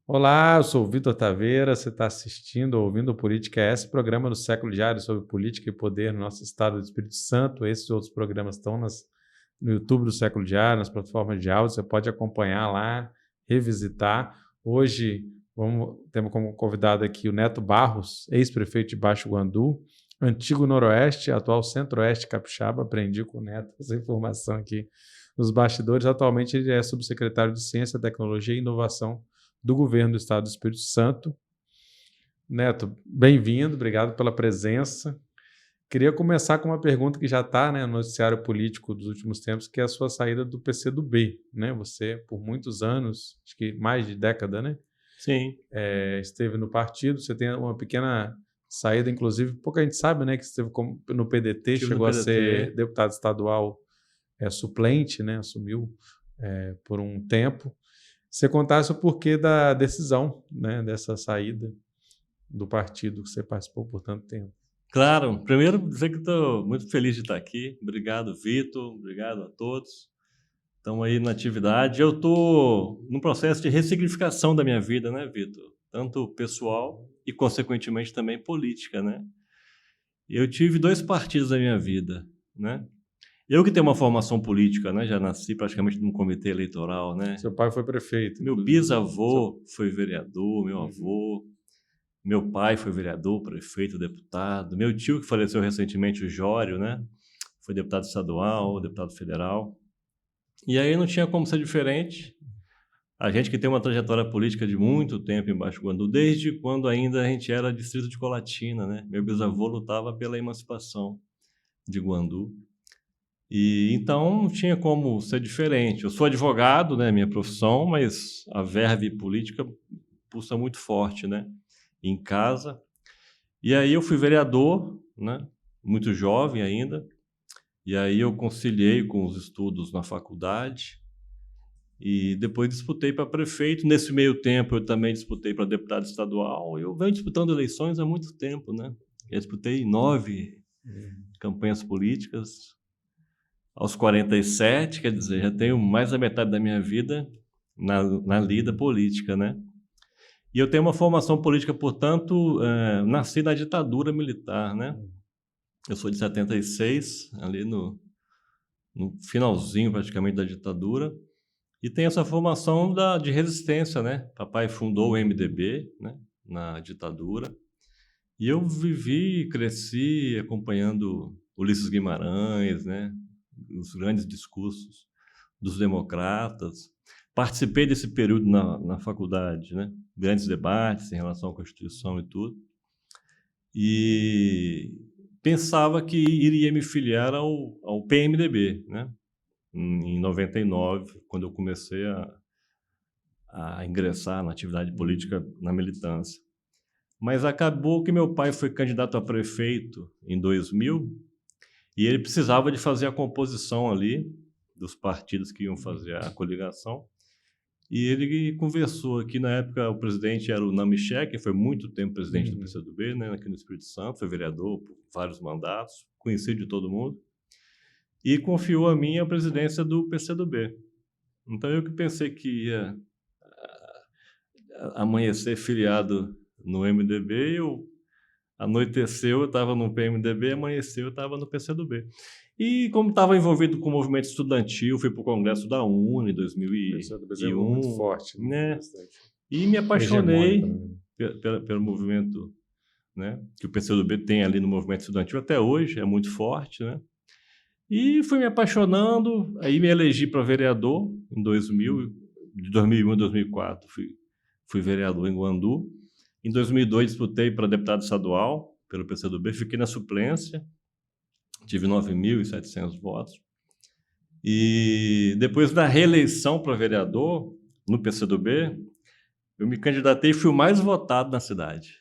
Olá, eu sou o Vitor Taveira, você está assistindo ou ouvindo o Política S, programa do Século Diário sobre política e poder no nosso estado do Espírito Santo. Esses outros programas estão no YouTube do Século Diário, nas plataformas de áudio, você pode acompanhar lá, revisitar. Hoje temos como convidado aqui o Neto Barros, ex-prefeito de Baixo Guandu, antigo Noroeste, atual Centro-Oeste Capixaba. Aprendi com o Neto essa informação aqui nos bastidores. Atualmente ele é subsecretário de Ciência, Tecnologia e Inovação do Governo do Estado do Espírito Santo. Neto, bem-vindo, obrigado pela presença. Queria começar com uma pergunta que já está, no noticiário político dos últimos tempos, que é a sua saída do PCdoB. Você, por muitos anos, acho que mais de década, Sim. esteve no partido. Você tem uma pequena saída, inclusive, pouca gente sabe, que esteve no PDT, Estive chegou no a ser PDT. deputado estadual suplente, assumiu por um tempo. Você contasse o porquê da decisão, dessa saída do partido que você participou por tanto tempo. Claro. Primeiro, dizer que estou muito feliz de estar aqui. Obrigado, Vitor. Obrigado a todos. Estamos aí na atividade. Eu estou num processo de ressignificação da minha vida, Vitor? Tanto pessoal e, consequentemente, também política, Eu tive dois partidos na minha vida, Eu que tenho uma formação política, Já nasci praticamente num comitê eleitoral, Seu pai foi prefeito. Meu bisavô foi vereador, meu avô. Meu pai foi vereador, prefeito, deputado. Meu tio, que faleceu recentemente, o Jório, foi deputado estadual, deputado federal. E aí não tinha como ser diferente. A gente que tem uma trajetória política de muito tempo em Baixo Guandu, desde quando ainda a gente era distrito de Colatina, Meu bisavô lutava pela emancipação de Guandu. E então não tinha como ser diferente. Eu sou advogado, minha profissão, mas a verve política pulsa muito forte, em casa. E aí eu fui vereador, muito jovem ainda, e aí eu conciliei com os estudos na faculdade e depois disputei para prefeito. Nesse meio tempo eu também disputei para deputado estadual. Eu venho disputando eleições há muito tempo, Eu disputei 9 campanhas políticas aos 47, quer dizer, já tenho mais da metade da minha vida na lida política, E eu tenho uma formação política, portanto, nasci na ditadura militar, Eu sou de 76, ali no finalzinho praticamente da ditadura, e tenho essa formação de resistência, Papai fundou o MDB, na ditadura, e eu vivi e cresci acompanhando Ulisses Guimarães, os grandes discursos dos democratas. Participei desse período na faculdade, grandes debates em relação à Constituição e tudo. E pensava que iria me filiar ao PMDB, em 99, quando eu comecei a ingressar na atividade política, na militância. Mas acabou que meu pai foi candidato a prefeito em 2000 e ele precisava de fazer a composição ali dos partidos que iam fazer a coligação. E ele conversou aqui, na época o presidente era o Namiché, que foi muito tempo presidente do PCdoB, aqui no Espírito Santo, foi vereador por vários mandatos, conhecido de todo mundo, e confiou a mim a presidência do PCdoB. Então eu que pensei que ia amanhecer filiado no MDB, anoiteceu, eu estava no PMDB, amanheceu, eu estava no PCdoB. E como estava envolvido com o movimento estudantil, fui para o Congresso da UNE em 2001. Muito forte, E me apaixonei pelo movimento, que o PCdoB tem ali no movimento estudantil até hoje, é muito forte, E fui me apaixonando, aí me elegi para vereador em 2000, de 2001 a 2004 fui vereador em Guandu. Em 2002 disputei para deputado estadual pelo PCdoB, fiquei na suplência, tive 9.700 votos. E depois da reeleição para vereador no PCdoB, eu me candidatei e fui o mais votado na cidade.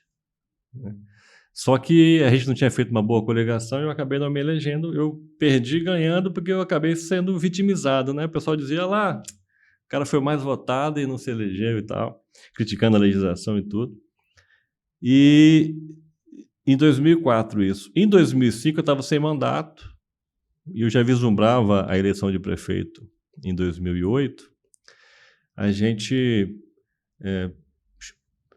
Só que a gente não tinha feito uma boa coligação e eu acabei não me elegendo. Eu perdi ganhando porque eu acabei sendo vitimizado, O pessoal dizia lá, o cara foi o mais votado e não se elegeu e tal, criticando a legislação e tudo. E em 2004 isso. Em 2005 eu estava sem mandato e eu já vislumbrava a eleição de prefeito em 2008. A gente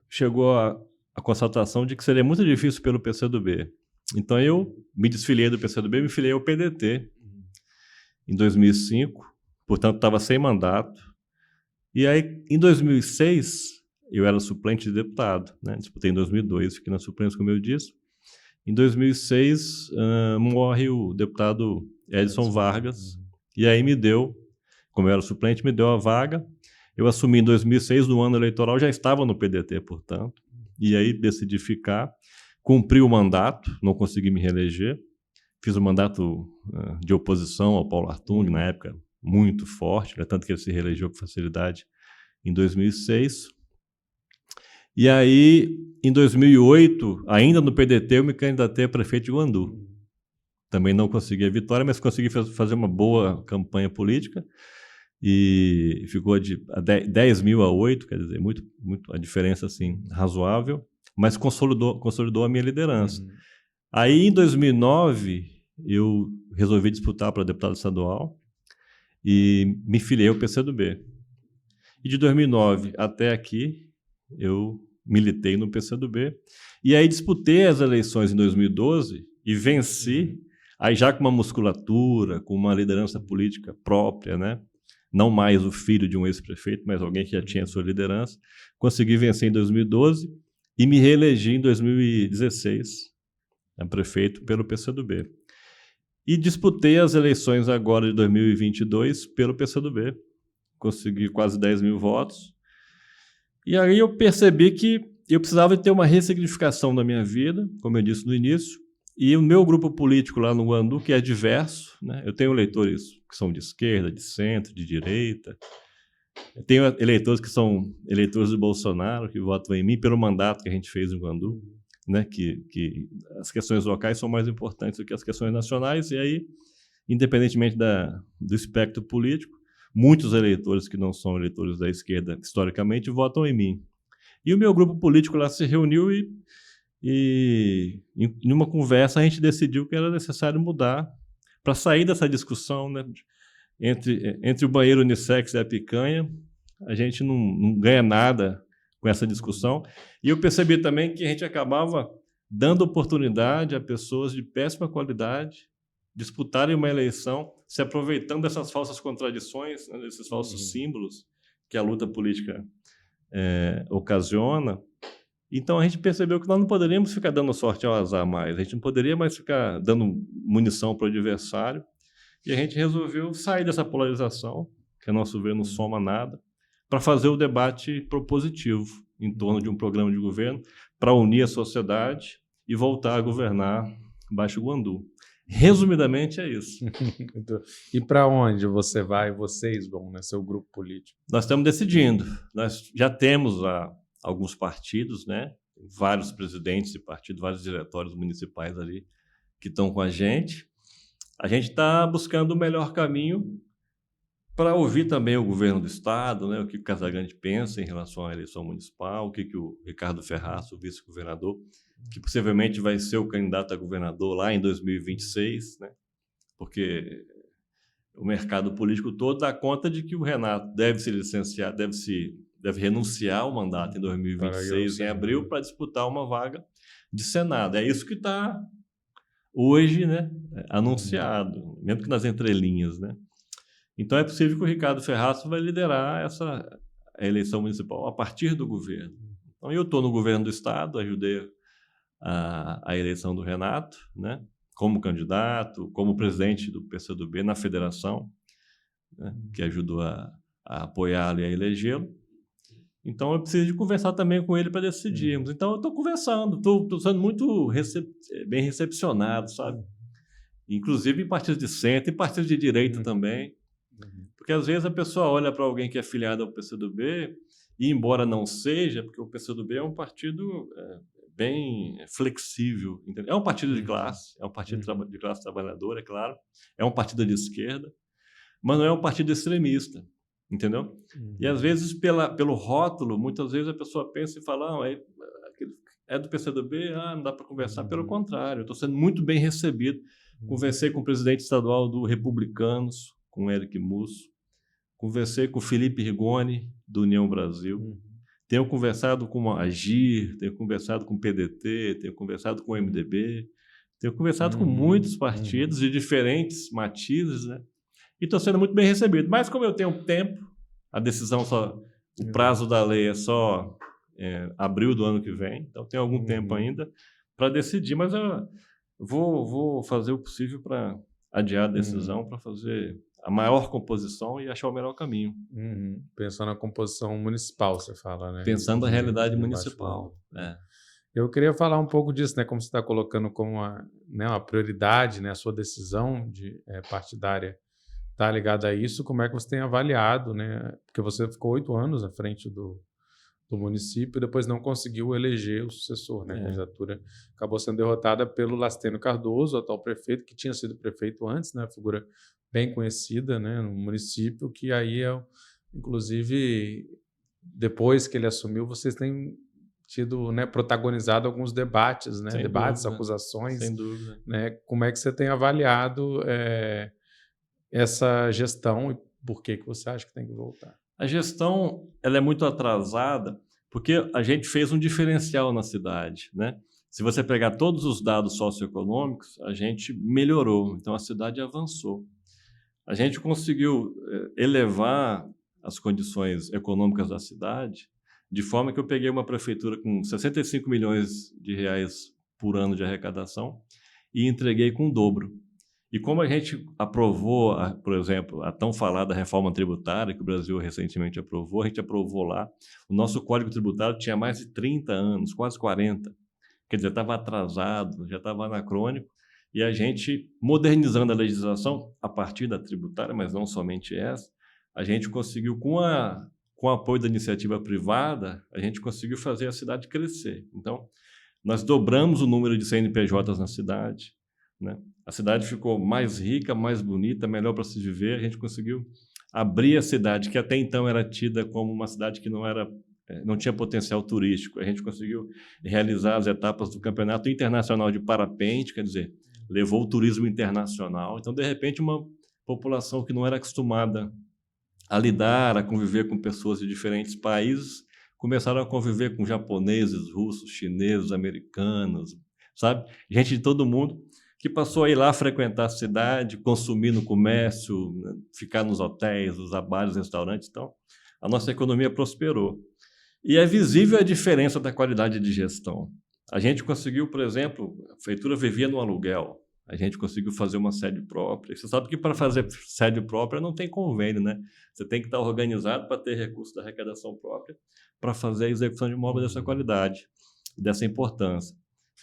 chegou à constatação de que seria muito difícil pelo PCdoB. Então eu me desfiliei do PCdoB e me filiei ao PDT em 2005, portanto estava sem mandato. E aí, em 2006, eu era suplente de deputado, né? Disputei em 2002, fiquei na suplência, como eu disse. Em 2006, morre o deputado Edson Vargas, e aí me deu, como eu era suplente, me deu a vaga. Eu assumi em 2006, no ano eleitoral, já estava no PDT, portanto, e aí decidi ficar, cumpri o mandato, não consegui me reeleger, fiz o mandato de oposição ao Paulo Artung, na época, muito forte, né? Tanto que ele se reelegeu com facilidade em 2006. E aí, em 2008, ainda no PDT, eu me candidatei a prefeito de Guandu. Também não consegui a vitória, mas consegui fazer uma boa campanha política. E ficou de 10 mil a 8, quer dizer, muito, a diferença assim, razoável, mas consolidou a minha liderança. Aí, em 2009, eu resolvi disputar para deputado estadual e me filiei ao PCdoB. E de 2009 até aqui, eu militei no PCdoB. E aí disputei as eleições em 2012 e venci, aí já com uma musculatura, com uma liderança política própria, né? Não mais o filho de um ex-prefeito, mas alguém que já tinha sua liderança. Consegui vencer em 2012 e me reelegi em 2016, prefeito pelo PCdoB. E disputei as eleições agora de 2022 pelo PCdoB. Consegui quase 10 mil votos. E aí eu percebi que eu precisava ter uma ressignificação da minha vida, como eu disse no início, e o meu grupo político lá no Guandu, que é diverso, né? Eu tenho eleitores que são de esquerda, de centro, de direita. Eu tenho eleitores que são eleitores do Bolsonaro, que votam em mim pelo mandato que a gente fez no Guandu, né? Que as questões locais são mais importantes do que as questões nacionais, e aí, independentemente do espectro político, muitos eleitores que não são eleitores da esquerda, historicamente, votam em mim. E o meu grupo político lá se reuniu e em uma conversa, a gente decidiu que era necessário mudar para sair dessa discussão, né, entre o banheiro unissex e a picanha. A gente não ganha nada com essa discussão. E eu percebi também que a gente acabava dando oportunidade a pessoas de péssima qualidade disputarem uma eleição, se aproveitando dessas falsas contradições, né, desses falsos símbolos que a luta política ocasiona. Então a gente percebeu que nós não poderíamos ficar dando sorte ao azar mais, a gente não poderia mais ficar dando munição para o adversário, e a gente resolveu sair dessa polarização, que a nosso ver não soma nada, para fazer o debate propositivo em torno de um programa de governo, para unir a sociedade e voltar a governar Baixo Guandu. Resumidamente, é isso. E para onde você vai, vocês vão, né, seu grupo político? Nós estamos decidindo. Nós já temos alguns partidos, né? Vários presidentes de partido, vários diretórios municipais ali que estão com a gente. A gente está buscando o melhor caminho para ouvir também o governo do Estado, né? O que o Casagrande pensa em relação à eleição municipal, o que o Ricardo Ferraz, o vice-governador, que possivelmente vai ser o candidato a governador lá em 2026, né? Porque o mercado político todo dá conta de que o Renato deve se licenciar, deve renunciar ao mandato em 2026, em abril, para disputar uma vaga de Senado. É isso que está hoje, né, anunciado, mesmo que nas entrelinhas, né? Então é possível que o Ricardo Ferraz vai liderar a eleição municipal a partir do governo. Então eu estou no governo do Estado, ajudei a eleição do Renato, né, como candidato, como presidente do PCdoB na federação, né, que ajudou a apoiá-lo e a elegê-lo. Então eu preciso de conversar também com ele para decidirmos. Então eu estou conversando, estou sendo muito bem recepcionado, sabe? Inclusive em partidos de centro e partidos de direita também. Porque às vezes a pessoa olha para alguém que é filiado ao PCdoB e, embora não seja, porque o PCdoB é um partido bem flexível, entendeu? É um partido de classe, é um partido de classe trabalhadora, é claro, é um partido de esquerda, mas não é um partido extremista, entendeu? E às vezes, pelo rótulo, muitas vezes a pessoa pensa e fala, é do PCdoB, não dá para conversar. Pelo contrário, eu estou sendo muito bem recebido. Conversei com o presidente estadual do Republicanos, com o Éric Musso, conversei com o Felipe Rigoni, do União Brasil, Tenho conversado com a AGIR, tenho conversado com o PDT, tenho conversado com o MDB, tenho conversado com muitos partidos de diferentes matizes, né? E estou sendo muito bem recebido. Mas como eu tenho tempo, a decisão só, o prazo da lei é só abril do ano que vem, então tem algum tempo ainda para decidir, mas eu vou fazer o possível para adiar a decisão, para fazer a maior composição e achar o melhor caminho. Pensando na composição municipal, você fala, né? Pensando na realidade municipal. Eu queria falar um pouco disso, né? Como você está colocando como uma prioridade, né? A sua decisão partidária está ligada a isso. Como é que você tem avaliado, né? Porque você ficou 8 anos à frente do município e depois não conseguiu eleger o sucessor, né? A candidatura acabou sendo derrotada pelo Lastênio Cardoso, atual prefeito, que tinha sido prefeito antes, né? Figura bem conhecida, né? No município, que aí inclusive, depois que ele assumiu, vocês têm tido, né, protagonizado alguns debates, né? Debates, acusações. Sem dúvida. Né? Como é que você tem avaliado essa gestão e por que você acha que tem que voltar? A gestão ela é muito atrasada porque a gente fez um diferencial na cidade, né? Se você pegar todos os dados socioeconômicos, a gente melhorou, então a cidade avançou. A gente conseguiu elevar as condições econômicas da cidade de forma que eu peguei uma prefeitura com 65 milhões de reais por ano de arrecadação e entreguei com o dobro. E como a gente aprovou, por exemplo, a tão falada reforma tributária que o Brasil recentemente aprovou, a gente aprovou lá, o nosso Código Tributário tinha mais de 30 anos, quase 40. Quer dizer, estava atrasado, já estava anacrônico, e a gente, modernizando a legislação a partir da tributária, mas não somente essa, a gente conseguiu, com o apoio da iniciativa privada, a gente conseguiu fazer a cidade crescer. Então, nós dobramos o número de CNPJs na cidade, né? A cidade ficou mais rica, mais bonita, melhor para se viver. A gente conseguiu abrir a cidade, que até então era tida como uma cidade que não tinha potencial turístico. A gente conseguiu realizar as etapas do Campeonato Internacional de Parapente, quer dizer, levou o turismo internacional. Então, de repente, uma população que não era acostumada a lidar, a conviver com pessoas de diferentes países, começaram a conviver com japoneses, russos, chineses, americanos, sabe? Gente de todo mundo que passou a ir lá frequentar a cidade, consumir no comércio, né? Ficar nos hotéis, usar bares, restaurantes. Então, a nossa economia prosperou. E é visível a diferença da qualidade de gestão. A gente conseguiu, por exemplo, a prefeitura vivia no aluguel. A gente conseguiu fazer uma sede própria. Você sabe que para fazer sede própria não tem convênio, né? Você tem que estar organizado para ter recurso da arrecadação própria para fazer a execução de uma obra dessa qualidade, dessa importância.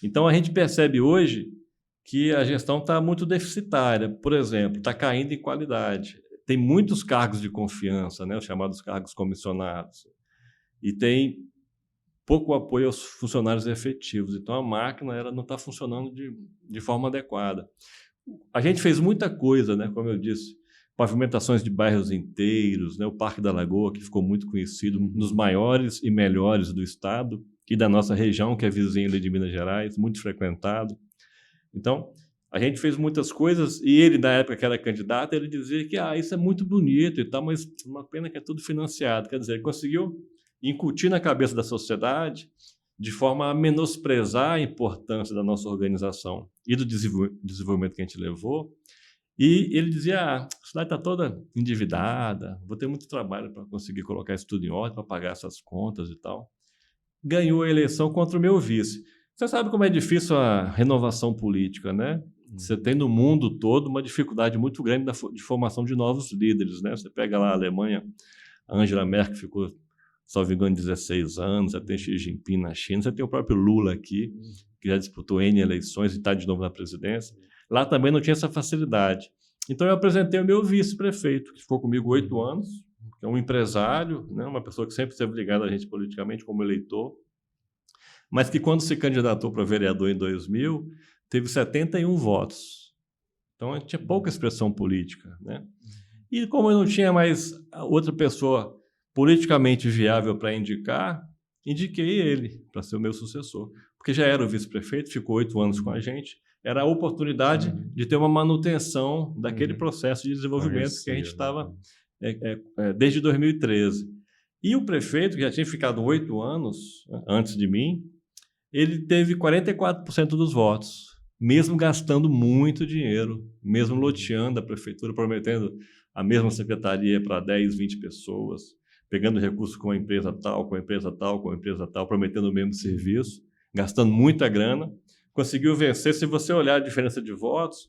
Então, a gente percebe hoje que a gestão está muito deficitária. Por exemplo, está caindo em qualidade. Tem muitos cargos de confiança, né? Os chamados cargos comissionados. E tem pouco apoio aos funcionários efetivos. Então, a máquina não está funcionando de forma adequada. A gente fez muita coisa, né? Como eu disse, pavimentações de bairros inteiros, né? O Parque da Lagoa, que ficou muito conhecido, um dos maiores e melhores do estado e da nossa região, que é vizinha de Minas Gerais, muito frequentado. Então, a gente fez muitas coisas e ele, na época que era candidato, ele dizia que isso é muito bonito e tal, mas uma pena que é tudo financiado. Quer dizer, ele conseguiu incutir na cabeça da sociedade de forma a menosprezar a importância da nossa organização e do desenvolvimento que a gente levou. E ele dizia, a cidade está toda endividada, vou ter muito trabalho para conseguir colocar isso tudo em ordem, para pagar essas contas e tal. Ganhou a eleição contra o meu vice. Você sabe como é difícil a renovação política, né? Você tem no mundo todo uma dificuldade muito grande de formação de novos líderes, né? Você pega lá a Alemanha, a Angela Merkel ficou, salvo engano, 16 anos, você tem Xi Jinping na China, você tem o próprio Lula aqui, que já disputou N eleições e está de novo na presidência. Lá também não tinha essa facilidade. Então eu apresentei o meu vice-prefeito, que ficou comigo 8 anos, que é um empresário, né? Uma pessoa que sempre esteve ligada a gente politicamente como eleitor, mas que quando se candidatou para vereador em 2000, teve 71 votos. Então, tinha pouca expressão política, né? E como eu não tinha mais outra pessoa politicamente viável para indicar, indiquei ele para ser o meu sucessor. Porque já era o vice-prefeito, ficou 8 anos com a gente, era a oportunidade de ter uma manutenção daquele processo de desenvolvimento que a gente estava desde 2013. E o prefeito, que já tinha ficado 8 anos, né, antes de mim, ele teve 44% dos votos, mesmo gastando muito dinheiro, mesmo loteando a prefeitura, prometendo a mesma secretaria para 10, 20 pessoas, pegando recursos com a empresa tal, com a empresa tal, com a empresa tal, prometendo o mesmo serviço, gastando muita grana. Conseguiu vencer, se você olhar a diferença de votos,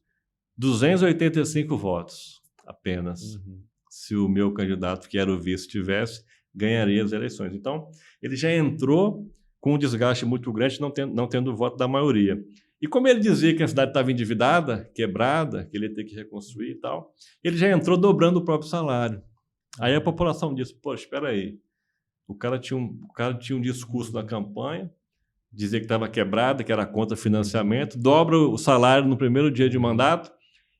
285 votos apenas. Se o meu candidato, que era o vice, tivesse, ganharia as eleições. Então, ele já entrou com um desgaste muito grande, não tendo o voto da maioria. E como ele dizia que a cidade estava endividada, quebrada, que ele ia ter que reconstruir e tal, ele já entrou dobrando o próprio salário. Aí a população disse, pô, espera aí, o cara tinha um discurso na campanha, dizia que estava quebrada, que era contra financiamento, dobra o salário no primeiro dia de mandato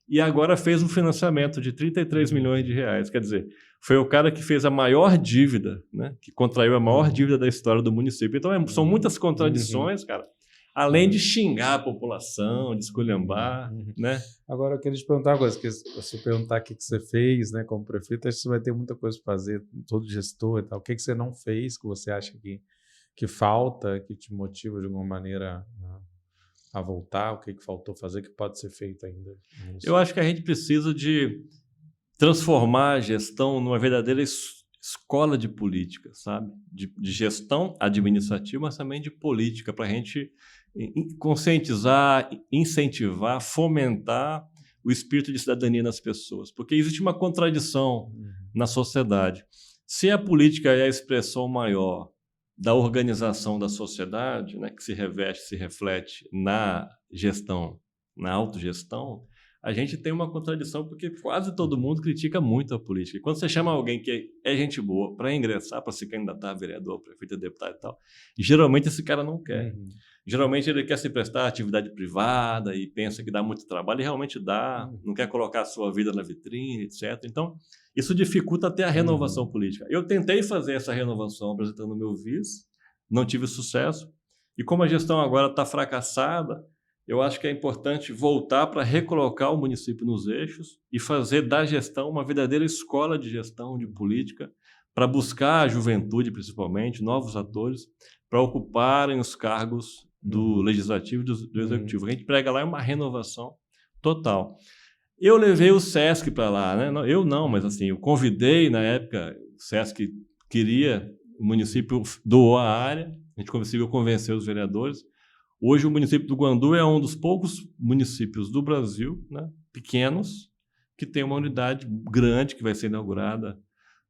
e agora fez um financiamento de 33 milhões de reais. Quer dizer, foi o cara que fez a maior dívida, né? Que contraiu a maior dívida da história do município. Então, são muitas contradições, cara. Além de xingar a população, de esculhambar, né? Agora, eu queria te perguntar uma coisa, que se eu perguntar o que você fez, né, como prefeito, acho que você vai ter muita coisa para fazer, todo gestor e tal. O que você não fez, que você acha que falta, que te motiva de alguma maneira a voltar? O que faltou fazer, que pode ser feito ainda? Eu acho que a gente precisa de transformar a gestão numa verdadeira escola de política, sabe? De gestão administrativa, mas também de política, para a gente conscientizar, incentivar, fomentar o espírito de cidadania nas pessoas. Porque existe uma contradição na sociedade. Se a política é a expressão maior da organização da sociedade, né, que se reveste, se reflete na gestão, na autogestão, a gente tem uma contradição porque quase todo mundo critica muito a política. E quando você chama alguém que é gente boa para ingressar, para se candidatar a vereador, prefeito, deputado e tal, geralmente esse cara não quer. Geralmente ele quer se prestar à atividade privada e pensa que dá muito trabalho, e realmente dá, não quer colocar a sua vida na vitrine, etc. Então, isso dificulta até a renovação política. Eu tentei fazer essa renovação apresentando o meu vice, não tive sucesso, e como a gestão agora está fracassada, eu acho que é importante voltar para recolocar o município nos eixos e fazer da gestão uma verdadeira escola de gestão, de política, para buscar a juventude, principalmente, novos atores, para ocuparem os cargos do legislativo e do executivo. A gente prega lá uma renovação total. Eu levei o SESC para lá, né? Eu não, mas assim, eu convidei na época, o SESC queria, o município doou a área, a gente conseguiu convencer os vereadores. Hoje o município do Guandu é um dos poucos municípios do Brasil, né, pequenos, que tem uma unidade grande que vai ser inaugurada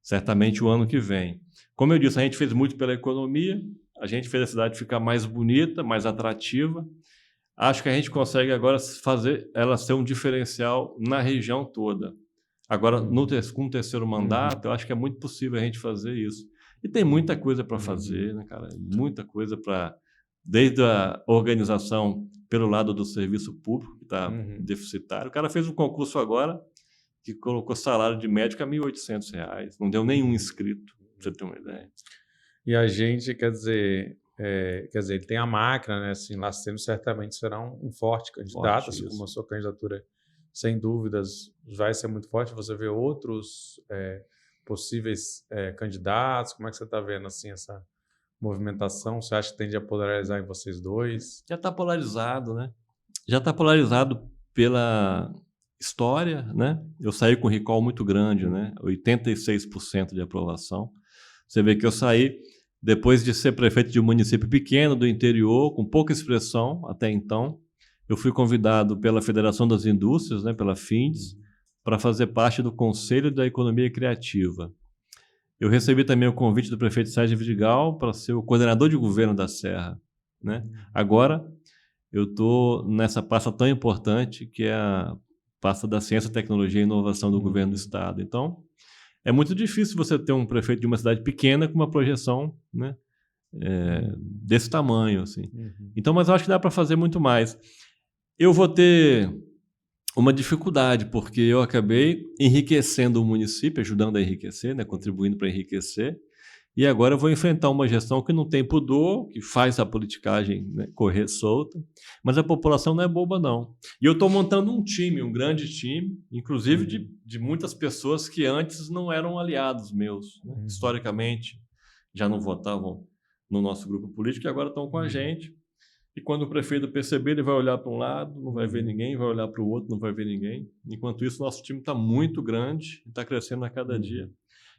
certamente o ano que vem. Como eu disse, a gente fez muito pela economia, a gente fez a cidade ficar mais bonita, mais atrativa. Acho que a gente consegue agora fazer ela ser um diferencial na região toda. Agora, com o terceiro mandato, eu acho que é muito possível a gente fazer isso. E tem muita coisa para fazer, né, cara? Muita coisa para... Desde a organização pelo lado do serviço público, que está deficitário. O cara fez um concurso agora que colocou salário de médico a R$ 1.800. Não deu nenhum inscrito, para você ter uma ideia. E a gente, quer dizer, ele tem a máquina, né? Assim, Laceno certamente será um forte candidato, assim como a sua candidatura, sem dúvidas, vai ser muito forte. Você vê outros possíveis candidatos? Como é que você está vendo assim, essa movimentação? Você acha que tende a polarizar em vocês dois? Já está polarizado, né? Já está polarizado pela história, né? Eu saí com um recall muito grande, né? 86% de aprovação. Você vê que eu saí depois de ser prefeito de um município pequeno do interior, com pouca expressão até então. Eu fui convidado pela Federação das Indústrias, né? Pela FINDES, para fazer parte do Conselho da Economia Criativa. Eu recebi também o convite do prefeito Sérgio Vidigal para ser o coordenador de governo da Serra, né? Agora, eu estou nessa pasta tão importante que é a pasta da Ciência, Tecnologia e Inovação do governo do Estado. Então, é muito difícil você ter um prefeito de uma cidade pequena com uma projeção, né, desse tamanho, assim. Então, mas eu acho que dá para fazer muito mais. Eu vou ter uma dificuldade, porque eu acabei enriquecendo o município, ajudando a enriquecer, né, contribuindo para enriquecer, e agora eu vou enfrentar uma gestão que não tem pudor, que faz a politicagem, né, correr solta, mas a população não é boba, não. E eu estou montando um time, um grande time, inclusive de muitas pessoas que antes não eram aliados meus, né, historicamente. já não votavam no nosso grupo político e agora estão com a gente. E quando o prefeito perceber, ele vai olhar para um lado, não vai ver ninguém, vai olhar para o outro, não vai ver ninguém. Enquanto isso, nosso time está muito grande e está crescendo a cada dia.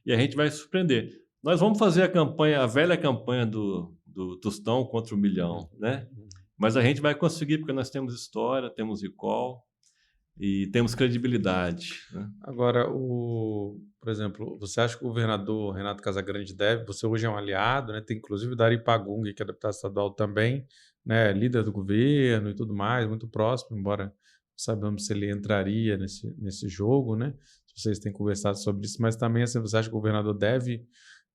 E a gente vai se surpreender. Nós vamos fazer a campanha, a velha campanha do Tostão contra o Milhão, né? Mas a gente vai conseguir, porque nós temos história, temos recall e temos credibilidade, né? Agora, por exemplo, você acha que o governador Renato Casagrande você hoje é um aliado, né? Tem inclusive o Dari Pagungue, que é deputado estadual também, né? Líder do governo e tudo mais, muito próximo, embora não sabemos se ele entraria nesse jogo, né? Vocês têm conversado sobre isso, mas também assim, você acha que o governador deve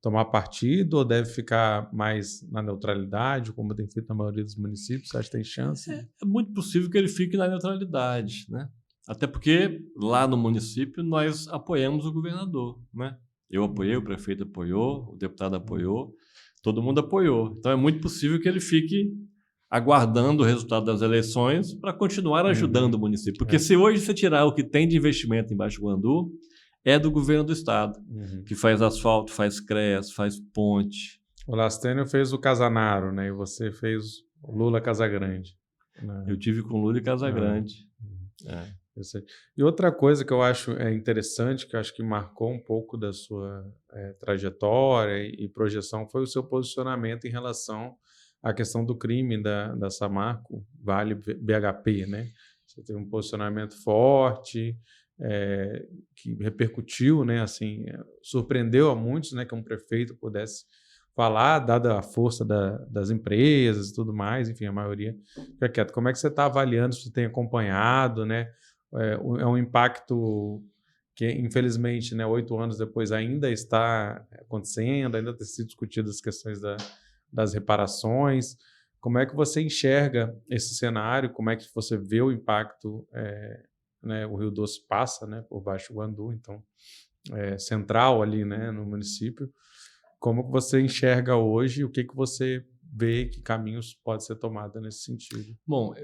tomar partido ou deve ficar mais na neutralidade, como tem feito na maioria dos municípios? Você acha que tem chance? É muito possível que ele fique na neutralidade, né? Até porque lá no município nós apoiamos o governador, né? Eu apoiei, o prefeito apoiou, o deputado apoiou, todo mundo apoiou. Então é muito possível que ele fique aguardando o resultado das eleições para continuar ajudando o município. Porque se hoje você tirar o que tem de investimento em Baixo Guandu, é do governo do estado, que faz asfalto, faz CREAS, faz ponte. O Lastênio fez o Casanaro, né? E você fez o Lula Casagrande. Né? Eu tive com Lula e Casagrande. Eu sei. E outra coisa que eu acho interessante, que eu acho que marcou um pouco da sua trajetória e projeção, foi o seu posicionamento em relação à questão do crime da Samarco, Vale BHP, né? Você teve um posicionamento forte, que repercutiu, né? Assim, surpreendeu a muitos, né? Que um prefeito pudesse falar, dada a força das empresas e tudo mais, enfim, a maioria fica quieto. Como é que você está avaliando, se você tem acompanhado, né? É um impacto que, infelizmente, né, 8 anos depois ainda está acontecendo, ainda tem sido discutidas as questões das reparações. Como é que você enxerga esse cenário? Como é que você vê o impacto? Né, o Rio Doce passa, né, por Baixo Guandu, então central ali, né, no município. Como que você enxerga hoje? O que você vê, que caminhos pode ser tomado nesse sentido? Bom,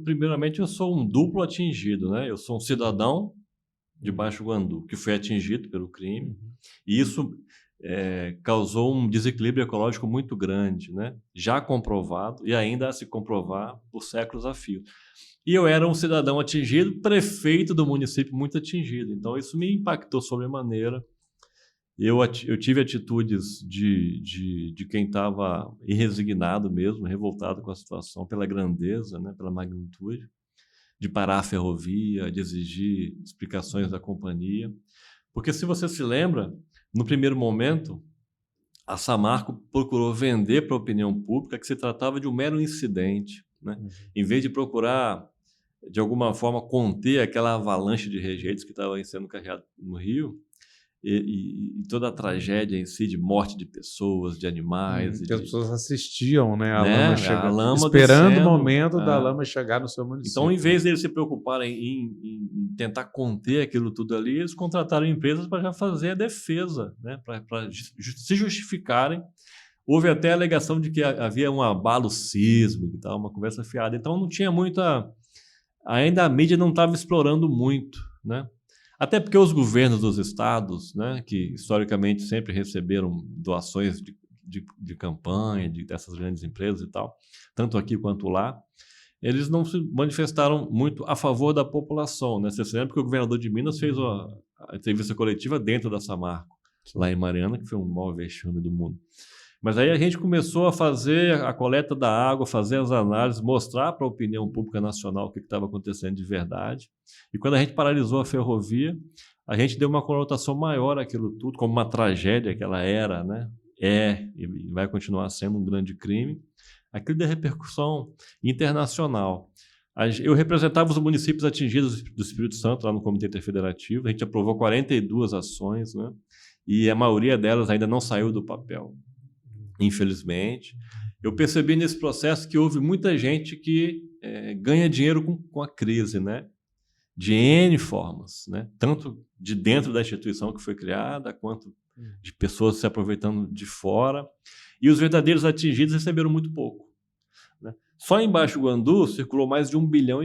primeiramente eu sou um duplo atingido, né? Eu sou um cidadão de Baixo Guandu que foi atingido pelo crime e isso causou um desequilíbrio ecológico muito grande, né? Já comprovado e ainda a se comprovar por séculos a fio. E eu era um cidadão atingido, prefeito do município muito atingido. Então isso me impactou sobremaneira. Eu tive atitudes de quem estava irresignado mesmo, revoltado com a situação, pela grandeza, né, pela magnitude, de parar a ferrovia, de exigir explicações da companhia. Porque, se você se lembra, no primeiro momento, a Samarco procurou vender para a opinião pública que se tratava de um mero incidente, né? Em vez de procurar, de alguma forma, conter aquela avalanche de rejeitos que estava sendo carregado no Rio, e toda a tragédia em si de morte de pessoas, de animais. Que as pessoas assistiam, né, a né? lama chegar, a lama esperando descendo, o momento da lama chegar no seu município. Então, em vez deles se preocuparem em tentar conter aquilo tudo ali, eles contrataram empresas para já fazer a defesa, né? Para se justificarem. Houve até a alegação de que havia um abalo sísmico e tal, uma conversa fiada. Então, não tinha muita... Ainda a mídia não estava explorando muito, né? Até porque os governos dos estados, né, que historicamente sempre receberam doações de campanha, dessas grandes empresas e tal, tanto aqui quanto lá, eles não se manifestaram muito a favor da população, né? Você se lembra que o governador de Minas fez a entrevista coletiva dentro da Samarco, lá em Mariana, que foi um maior vexame do mundo. Mas aí a gente começou a fazer a coleta da água, fazer as análises, mostrar para a opinião pública nacional o que estava acontecendo de verdade. E quando a gente paralisou a ferrovia, a gente deu uma conotação maior àquilo tudo, como uma tragédia que ela era, né? E vai continuar sendo um grande crime. Aquilo deu repercussão internacional. Eu representava os municípios atingidos do Espírito Santo lá no Comitê Interfederativo. A gente aprovou 42 ações, né? E a maioria delas ainda não saiu do papel, infelizmente. Eu percebi nesse processo que houve muita gente que ganha dinheiro com a crise, né? De N formas, né? Tanto de dentro da instituição que foi criada, quanto de pessoas se aproveitando de fora. E os verdadeiros atingidos receberam muito pouco, né? Só em Baixo Guandu circulou mais de R$1,5 bilhão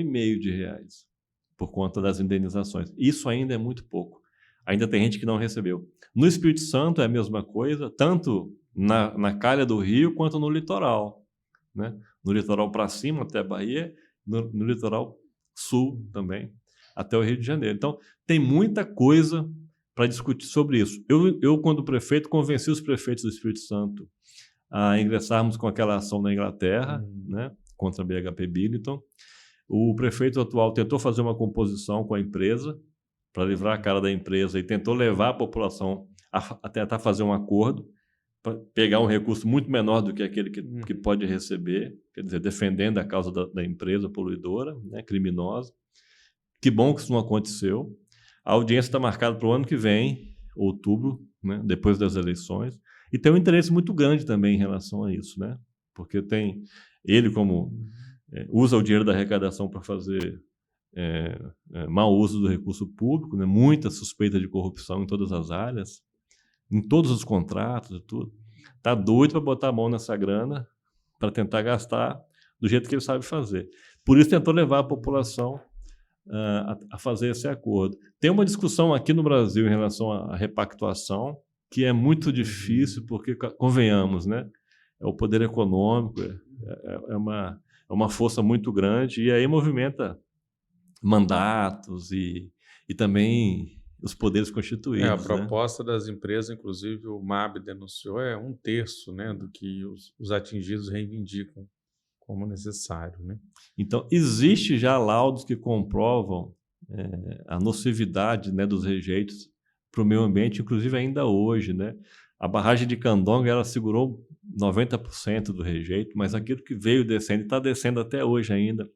por conta das indenizações. Isso ainda é muito pouco. Ainda tem gente que não recebeu. No Espírito Santo é a mesma coisa, tanto na calha do rio quanto no litoral, né? No litoral para cima, até a Bahia, no litoral sul também, até o Rio de Janeiro. Então, tem muita coisa para discutir sobre isso. Eu, quando prefeito, convenci os prefeitos do Espírito Santo a ingressarmos com aquela ação na Inglaterra, né, contra a BHP Billiton. O prefeito atual tentou fazer uma composição com a empresa para livrar a cara da empresa e tentou levar a população a tentar fazer um acordo para pegar um recurso muito menor do que aquele que pode receber, quer dizer, defendendo a causa da empresa poluidora, né, criminosa. Que bom que isso não aconteceu. A audiência está marcada para o ano que vem, outubro, né, depois das eleições, e tem um interesse muito grande também em relação a isso, né? Porque tem ele como usa o dinheiro da arrecadação para fazer mau uso do recurso público, né? Muita suspeita de corrupção em todas as áreas, em todos os contratos e tudo. Está doido para botar a mão nessa grana para tentar gastar do jeito que ele sabe fazer. Por isso tentou levar a população a fazer esse acordo. Tem uma discussão aqui no Brasil em relação à repactuação, que é muito difícil, porque, convenhamos, né? É o poder econômico, é uma força muito grande, e aí movimenta mandatos e também os poderes constituídos. A proposta das empresas, inclusive o MAB denunciou, é 1/3, né, do que os atingidos reivindicam como necessário, né? Então, existe já laudos que comprovam a nocividade, né, dos rejeitos para o meio ambiente, inclusive ainda hoje, né? A barragem de Candonga, ela segurou 90% do rejeito, mas aquilo que veio descendo e está descendo até hoje ainda.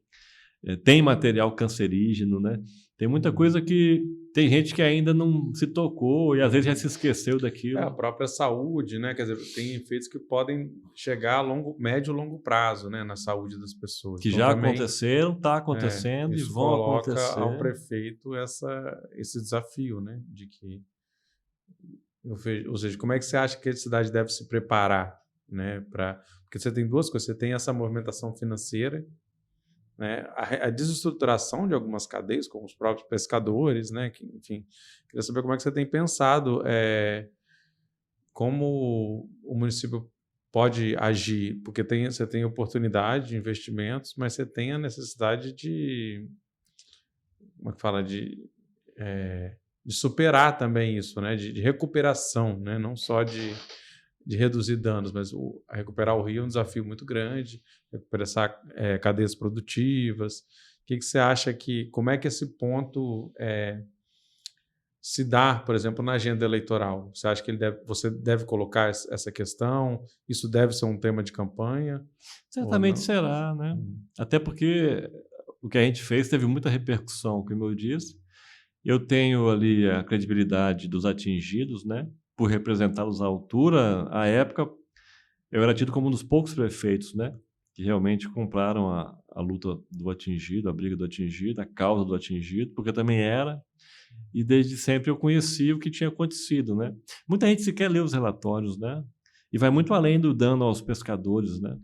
Tem material cancerígeno, né? Tem muita coisa que tem gente que ainda não se tocou e às vezes já se esqueceu daquilo. A própria saúde, né? Quer dizer, tem efeitos que podem chegar a médio e longo prazo, né, na saúde das pessoas. Que então, já aconteceram, está acontecendo e vão acontecer. Isso coloca ao prefeito esse desafio, né? De que, ou seja, como é que você acha que a cidade deve se preparar, né? Porque você tem duas coisas, você tem essa movimentação financeira, né, a desestruturação de algumas cadeias, como os próprios pescadores, né, que, enfim, queria saber como é que você tem pensado como o município pode agir, porque você tem oportunidade de investimentos, mas você tem a necessidade de, como é que fala, de superar também isso, né, de recuperação, né, não só de reduzir danos, mas recuperar o rio é um desafio muito grande, recuperar cadeias produtivas. O que você acha como é que esse ponto se dá, por exemplo, na agenda eleitoral? Você acha que você deve colocar essa questão? Isso deve ser um tema de campanha? Certamente será, né? Até porque o que a gente fez teve muita repercussão, como eu disse. Eu tenho ali a credibilidade dos atingidos, né? Por representá-los à altura. À época, eu era tido como um dos poucos prefeitos, né, que realmente compraram a luta do atingido, a briga do atingido, a causa do atingido, porque eu também era, e desde sempre eu conhecia o que tinha acontecido, né. Muita gente sequer lê os relatórios, né, e vai muito além do dano aos pescadores, né.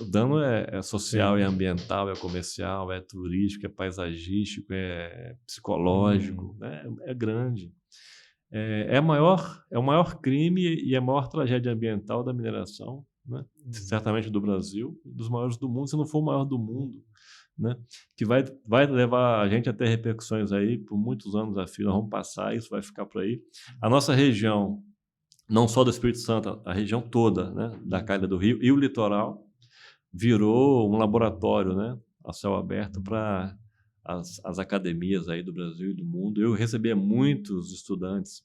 O dano é social, é ambiental, é comercial, é turístico, é paisagístico, é psicológico, né, é grande. É o maior crime e a maior tragédia ambiental da mineração, né? Certamente do Brasil, dos maiores do mundo, se não for o maior do mundo, né? Que vai levar a gente a ter repercussões aí por muitos anos a fio. Nós vamos passar, isso vai ficar por aí. A nossa região, não só do Espírito Santo, a região toda, né, da calha do rio e o litoral, virou um laboratório, né, a céu aberto para as academias aí do Brasil e do mundo. Eu recebia muitos estudantes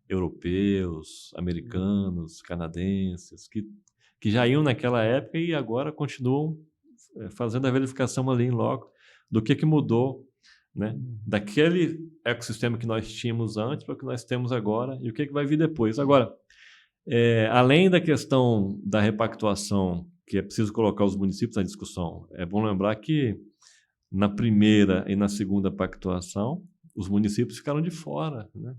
europeus, americanos, canadenses, que já iam naquela época e agora continuam fazendo a verificação ali em loco do que mudou, né? Daquele ecossistema que nós tínhamos antes para o que nós temos agora e o que vai vir depois. Agora, além da questão da repactuação, que é preciso colocar os municípios na discussão, é bom lembrar que na primeira e na segunda pactuação, os municípios ficaram de fora, né?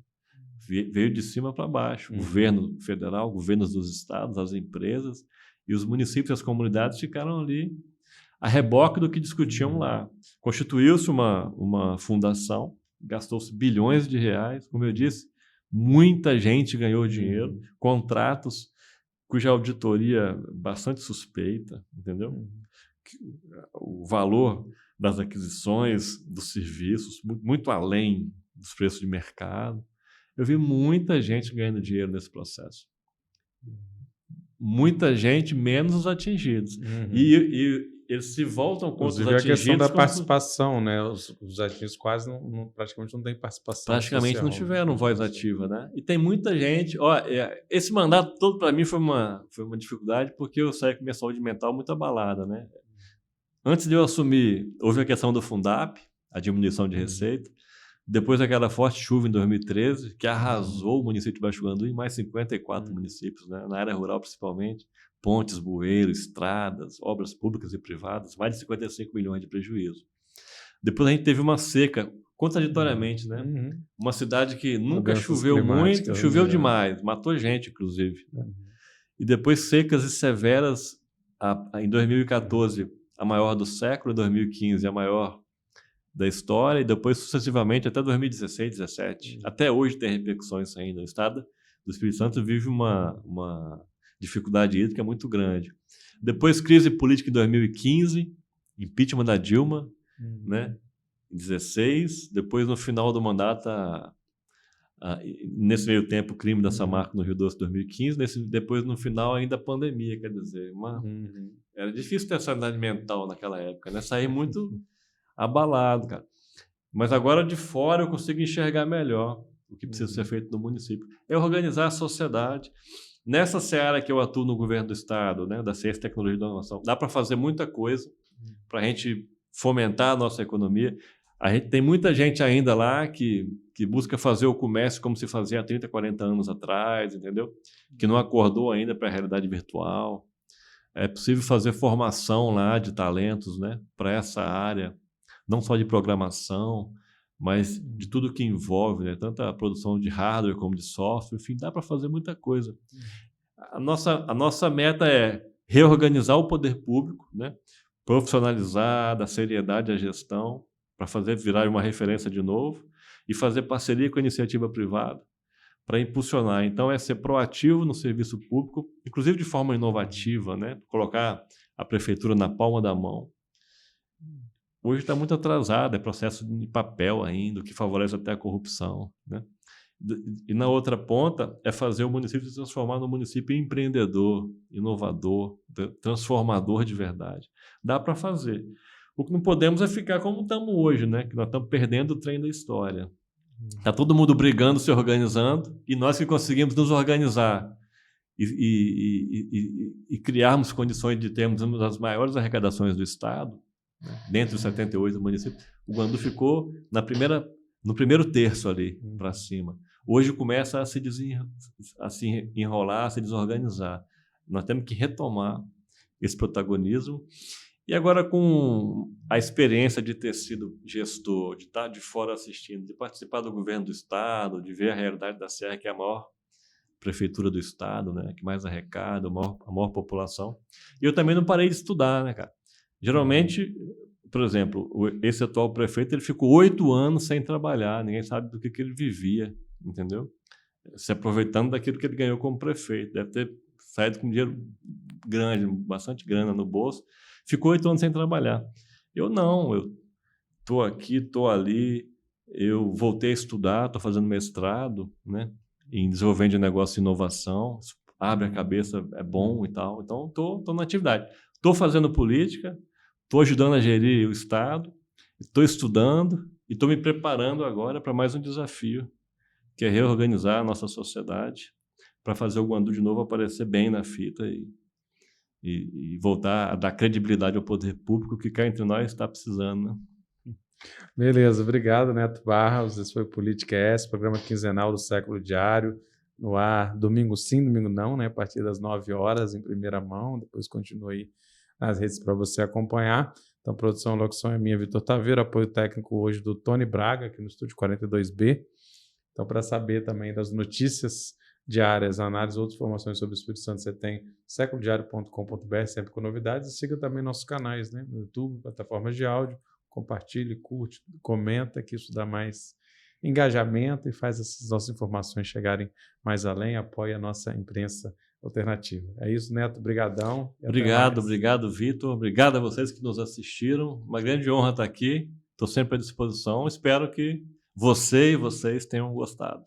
Veio de cima para baixo. Governo federal, governos dos estados, as empresas, e os municípios e as comunidades ficaram ali a reboque do que discutiam lá. Constituiu-se uma fundação, gastou-se bilhões de reais, como eu disse, Muita gente ganhou dinheiro, contratos cuja auditoria é bastante suspeita, entendeu? O valor das aquisições, dos serviços, muito além dos preços de mercado. Eu vi muita gente ganhando dinheiro nesse processo. Muita gente, menos os atingidos. E eles se voltam contra os atingidos. A questão da participação, né? Os atingidos quase praticamente não têm participação praticamente social, não tiveram voz ativa, né? E tem muita gente... esse mandato todo, para mim, foi uma dificuldade, porque eu saí com minha saúde mental muito abalada, né? Antes de eu assumir, houve a questão do Fundap, a diminuição de receita. Depois daquela forte chuva em 2013, que arrasou o município de Baixo Guandu em mais 54 municípios, né? Na área rural principalmente, pontes, bueiros, estradas, obras públicas e privadas, mais de 55 milhões de prejuízo. Depois a gente teve uma seca, contraditoriamente, né? Uma cidade que nunca choveu muito, choveu demais, matou gente, inclusive. Né? E depois secas e severas, em 2014, a maior do século, em 2015, a maior da história, e depois sucessivamente até 2016, 2017. Até hoje tem repercussões ainda. O estado do Espírito Santo vive uma dificuldade hídrica muito grande. Depois crise política em 2015, impeachment da Dilma, né? Em 2016. Depois, no final do mandato, nesse meio tempo, o crime da Samarco no Rio Doce, 2015. Depois, no final, ainda a pandemia, quer dizer, era difícil ter sanidade mental naquela época, né? Saí muito abalado, cara. Mas agora de fora eu consigo enxergar melhor o que precisa ser feito no município. É organizar a sociedade. Nessa seara que eu atuo no governo do estado, né, da ciência, tecnologia e inovação, dá para fazer muita coisa para a gente fomentar a nossa economia. A gente tem muita gente ainda lá que busca fazer o comércio como se fazia há 30, 40 anos atrás, entendeu? Que não acordou ainda para a realidade virtual. É possível fazer formação lá de talentos, né, para essa área, não só de programação, mas de tudo que envolve, né? Tanto a produção de hardware como de software, enfim, dá para fazer muita coisa. A nossa meta é reorganizar o poder público, né? Profissionalizar, dar seriedade à gestão, para fazer virar uma referência de novo, e fazer parceria com a iniciativa privada para impulsionar. Então, é ser proativo no serviço público, inclusive de forma inovativa, né? Colocar a prefeitura na palma da mão. Hoje está muito atrasado, é processo de papel ainda, o que favorece até a corrupção, né? E na outra ponta é fazer o município se transformar num município empreendedor, inovador, transformador de verdade. Dá para fazer. O que não podemos é ficar como estamos hoje, né? Que nós estamos perdendo o trem da história. Está todo mundo brigando, se organizando, e nós que conseguimos nos organizar e criarmos condições de termos uma das maiores arrecadações do Estado, dentre os 78 municípios, o Guandu ficou no primeiro terço ali para cima. Hoje começa a se enrolar, a se desorganizar. Nós temos que retomar esse protagonismo. E agora, com a experiência de ter sido gestor, de estar de fora assistindo, de participar do governo do Estado, de ver a realidade da Serra, que é a maior prefeitura do Estado, né, que mais arrecada, a maior população. E eu também não parei de estudar, né, cara? Geralmente, por exemplo, esse atual prefeito ele ficou 8 anos sem trabalhar, ninguém sabe do que ele vivia, entendeu? Se aproveitando daquilo que ele ganhou como prefeito. Deve ter saído com dinheiro grande, bastante grana no bolso. Ficou 8 anos sem trabalhar. Eu não, eu estou aqui, estou ali, eu voltei a estudar, estou fazendo mestrado, né, em desenvolvimento de negócio e inovação, abre a cabeça, é bom e tal. Então, estou na atividade. Estou fazendo política, estou ajudando a gerir o Estado, estou estudando e estou me preparando agora para mais um desafio, que é reorganizar a nossa sociedade para fazer o Guandu de novo aparecer bem na fita e voltar a dar credibilidade ao poder público que cá entre nós está precisando, né? Beleza, obrigado, Neto Barros. Esse foi o Política S, programa quinzenal do Século Diário, no ar domingo sim, domingo não, né? A partir das 9 horas, em primeira mão, depois continua aí nas redes para você acompanhar. Então, produção e locução é minha, Vitor Taveira, apoio técnico hoje do Tony Braga, aqui no estúdio 42B. Então, para saber também das notícias diárias, análises, outras informações sobre o Espírito Santo, você tem seculodiario.com.br, sempre com novidades, e siga também nossos canais, né? No YouTube, plataformas de áudio, compartilhe, curte, comenta, que isso dá mais engajamento e faz essas nossas informações chegarem mais além, apoia a nossa imprensa alternativa. É isso, Neto. Brigadão. Obrigado, Vitor. Obrigado a vocês que nos assistiram. Uma grande honra estar aqui. Estou sempre à disposição. Espero que você e vocês tenham gostado.